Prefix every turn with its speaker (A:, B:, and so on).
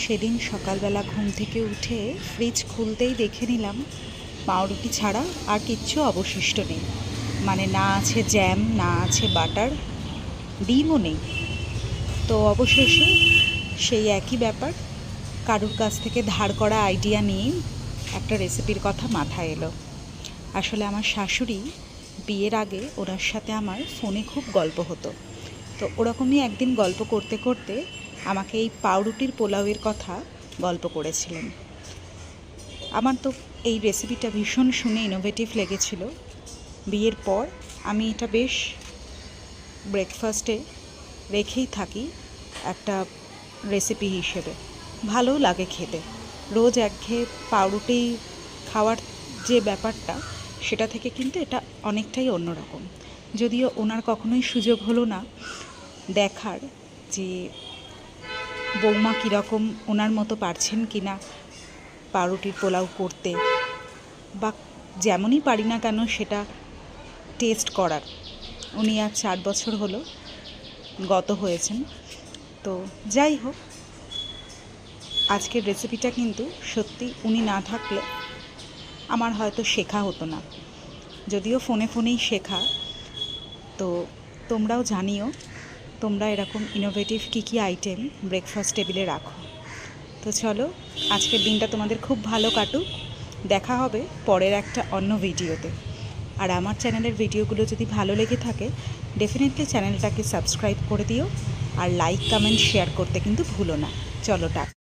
A: সেদিন সকালবেলা ঘুম থেকে উঠে ফ্রিজ খুলতেই দেখে নিলাম পাউরুটি ছাড়া আর কিচ্ছু অবশিষ্ট নেই। মানে না আছে জ্যাম, না আছে বাটার, ডিমও নেই। তো অবশেষে সেই একই ব্যাপার, কারুর কাছ থেকে ধার করা আইডিয়া নিয়ে একটা রেসিপির কথা মাথায় এলো। আসলে আমার শাশুড়ি বিয়ের আগে ওনার সাথে আমার ফোনে খুব গল্প হতো। তো ওরকমই একদিন গল্প করতে করতে আমাকে এই পাউরুটির পোলাওয়ের কথা গল্প করেছিলেন। আমার তো এই রেসিপিটা ভীষণ শুনে ইনোভেটিভ লেগেছিল। বিয়ের পর আমি এটা বেশ ব্রেকফাস্টে রেখেই থাকি একটা রেসিপি হিসেবে। ভালোও লাগে খেতে। রোজ একঘেয়ে পাউরুটি খাওয়ার যে ব্যাপারটা, সেটা থেকে কিন্তু এটা অনেকটাই অন্যরকম। যদিও ওনার কখনোই সুযোগ হলো না দেখার যে বৌমা কীরকম, ওনার মতো পারছেন কি না পাউরুটির পোলাও করতে, বা যেমনই পারি না কেন সেটা টেস্ট করার। উনি আর 4 বছর হলো গত হয়েছেন। তো যাই হোক, আজকের রেসিপিটা কিন্তু সত্যি উনি না থাকলে আমার হয়তো শেখা হতো না। যদিও ফোনে ফোনেই শেখা। তো তোমরাও জানিও তোমরা এরকম ইনোভেটিভ কী কী আইটেম ব্রেকফাস্ট টেবিলে রাখো। তো চলো, আজকের দিনটা তোমাদের খুব ভালো কাটুক। দেখা হবে পরের একটা অন্য ভিডিওতে। আর আমার চ্যানেলের ভিডিওগুলো যদি ভালো লেগে থাকে, ডেফিনেটলি চ্যানেলটাকে সাবস্ক্রাইব করে দিও। আর লাইক, কমেন্ট, শেয়ার করতে কিন্তু ভুলো না। চলো, টাটা।